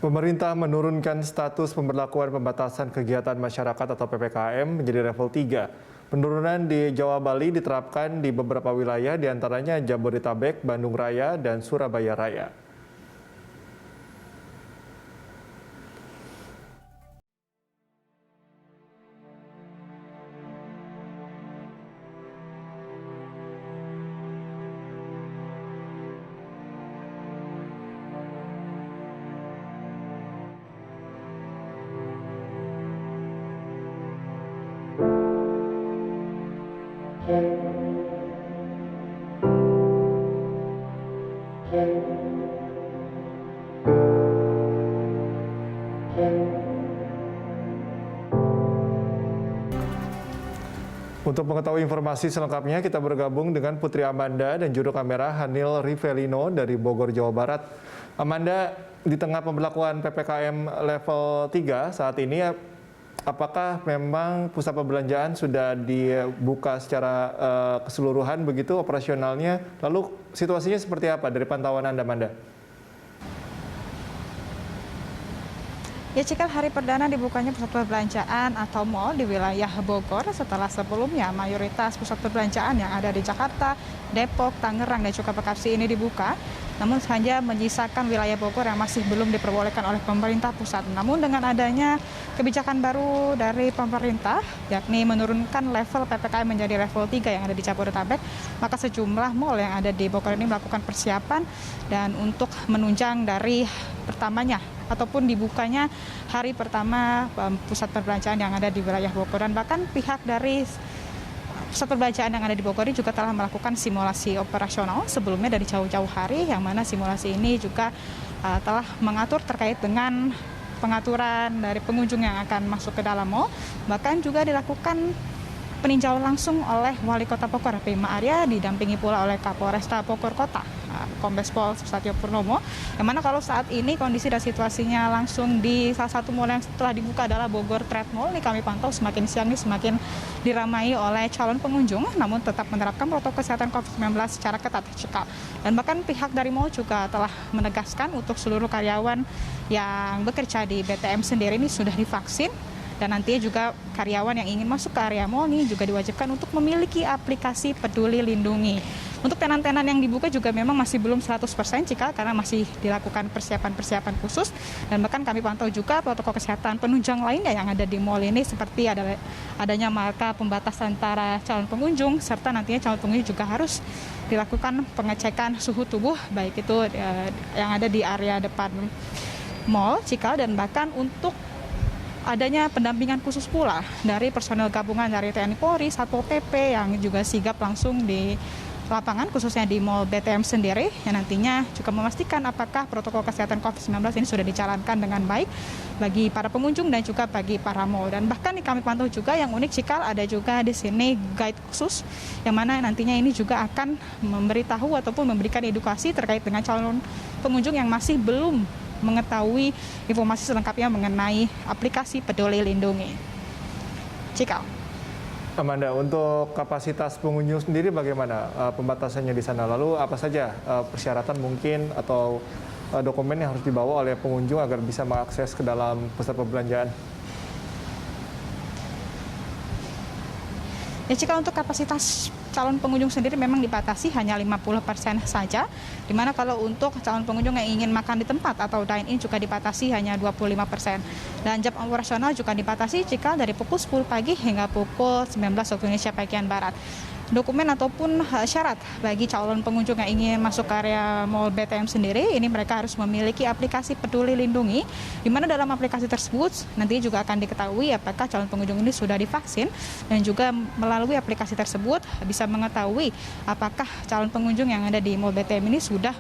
Pemerintah menurunkan status pemberlakuan pembatasan kegiatan masyarakat atau PPKM menjadi level 3. Penurunan di Jawa Bali diterapkan di beberapa wilayah diantaranya Jabodetabek, Bandung Raya, dan Surabaya Raya. Untuk mengetahui informasi selengkapnya, kita bergabung dengan Putri Amanda dan juru kamera Hanil Rivelino dari Bogor, Jawa Barat. Amanda, di tengah pemberlakuan PPKM level 3 saat ini, apakah memang pusat perbelanjaan sudah dibuka secara keseluruhan begitu operasionalnya? Lalu situasinya seperti apa dari pantauan Anda, Amanda? Ya, Cikal, hari perdana dibukanya pusat perbelanjaan atau mal di wilayah Bogor setelah sebelumnya mayoritas pusat perbelanjaan yang ada di Jakarta, Depok, Tangerang, dan juga Bekasi ini dibuka. Namun hanya menyisakan wilayah Bogor yang masih belum diperbolehkan oleh pemerintah pusat. Namun dengan adanya kebijakan baru dari pemerintah, yakni menurunkan level PPKM menjadi level 3 yang ada di Jabodetabek, maka sejumlah mal yang ada di Bogor ini melakukan persiapan dan untuk menunjang dari pertamanya ataupun dibukanya hari pertama pusat perbelanjaan yang ada di wilayah Bogor. Dan bahkan pihak dari pusat perbelanjaan yang ada di Bogor ini juga telah melakukan simulasi operasional sebelumnya dari jauh-jauh hari, yang mana simulasi ini juga telah mengatur terkait dengan pengaturan dari pengunjung yang akan masuk ke dalam mal. Bahkan juga dilakukan peninjauan langsung oleh Wali Kota Bogor, Bima Arya, didampingi pula oleh Kapolresta Bogor Kota, Kombes Pol Susatyo Purnomo, yang mana kalau saat ini kondisi dan situasinya langsung di salah satu mal yang telah dibuka adalah Bogor Trade Mall. Ini kami pantau semakin siang ini semakin diramai oleh calon pengunjung, namun tetap menerapkan protokol kesehatan COVID-19 secara ketat, Cikal. Dan bahkan pihak dari mal juga telah menegaskan untuk seluruh karyawan yang bekerja di BTM sendiri ini sudah divaksin. Dan nantinya juga karyawan yang ingin masuk ke area mal ini juga diwajibkan untuk memiliki aplikasi Peduli Lindungi. Untuk tenan-tenan yang dibuka juga memang masih belum 100% Cikal, karena masih dilakukan persiapan-persiapan khusus. Dan bahkan kami pantau juga protokol kesehatan penunjang lainnya yang ada di mal ini, seperti adanya marka pembatas antara calon pengunjung, serta nantinya calon pengunjung juga harus dilakukan pengecekan suhu tubuh, baik itu yang ada di area depan mal Cikal. Dan bahkan untuk adanya pendampingan khusus pula dari personel gabungan dari TNI Polri, Satpol PP yang juga sigap langsung di lapangan, khususnya di Mall BTM sendiri, yang nantinya juga memastikan apakah protokol kesehatan COVID-19 ini sudah dijalankan dengan baik bagi para pengunjung dan juga bagi para mall. Dan bahkan kami pantau juga yang unik, Cikal, ada juga di sini guide khusus yang mana nantinya ini juga akan memberitahu ataupun memberikan edukasi terkait dengan calon pengunjung yang masih belum mengetahui informasi selengkapnya mengenai aplikasi Peduli Lindungi. Cikal. Amanda, untuk kapasitas pengunjung sendiri bagaimana pembatasannya di sana? Lalu apa saja persyaratan mungkin atau dokumen yang harus dibawa oleh pengunjung agar bisa mengakses ke dalam pusat perbelanjaan? Ya, Cikal, untuk kapasitas calon pengunjung sendiri memang dibatasi hanya 50% saja, di mana kalau untuk calon pengunjung yang ingin makan di tempat atau dine-in juga dibatasi hanya 25%. Dan jam operasional juga dibatasi, Cikal, dari pukul 10 pagi hingga pukul 19 waktu Indonesia bagian Barat. Dokumen ataupun syarat bagi calon pengunjung yang ingin masuk ke area Mall BTM sendiri, ini mereka harus memiliki aplikasi Peduli Lindungi, di mana dalam aplikasi tersebut nanti juga akan diketahui apakah calon pengunjung ini sudah divaksin, dan juga melalui aplikasi tersebut bisa mengetahui apakah calon pengunjung yang ada di Mall BTM ini sudah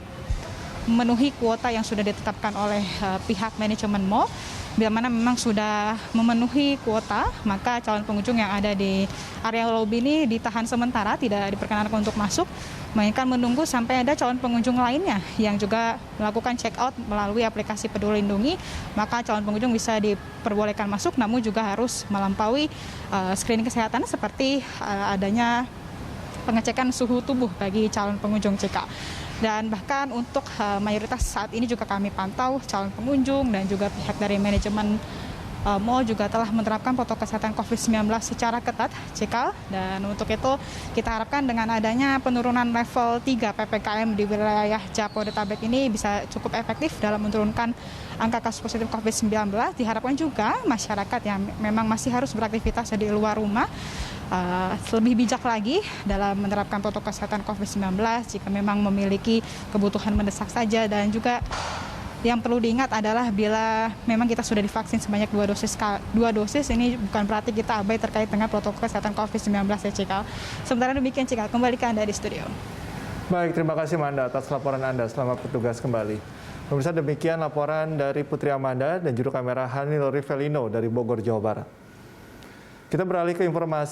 memenuhi kuota yang sudah ditetapkan oleh pihak manajemen mall. Bila mana memang sudah memenuhi kuota, maka calon pengunjung yang ada di area lobi ini ditahan sementara, tidak diperkenankan untuk masuk, melainkan menunggu sampai ada calon pengunjung lainnya yang juga melakukan check out melalui aplikasi Peduli Lindungi, maka calon pengunjung bisa diperbolehkan masuk, namun juga harus melampaui screening kesehatan seperti adanya pengecekan suhu tubuh bagi calon pengunjung CK. Dan bahkan untuk mayoritas saat ini juga kami pantau calon pengunjung dan juga pihak dari manajemen mal juga telah menerapkan protokol kesehatan COVID-19 secara ketat, Cikal. Dan untuk itu kita harapkan dengan adanya penurunan level 3 PPKM di wilayah Jabodetabek ini bisa cukup efektif dalam menurunkan angka kasus positif COVID-19. Diharapkan juga masyarakat yang memang masih harus beraktivitas di luar rumah lebih bijak lagi dalam menerapkan protokol kesehatan COVID-19 jika memang memiliki kebutuhan mendesak saja. Dan juga yang perlu diingat adalah bila memang kita sudah divaksin sebanyak 2 dosis, ini bukan berarti kita abai terkait dengan protokol kesehatan COVID-19 ya, Cikal. Sementara demikian, Cikal, kembali ke Anda di studio. Baik, terima kasih Amanda atas laporan Anda. Selamat bertugas kembali. Pemirsa, demikian laporan dari Putri Amanda dan juru kamera Hanil Rivelino dari Bogor, Jawa Barat. Kita beralih ke informasi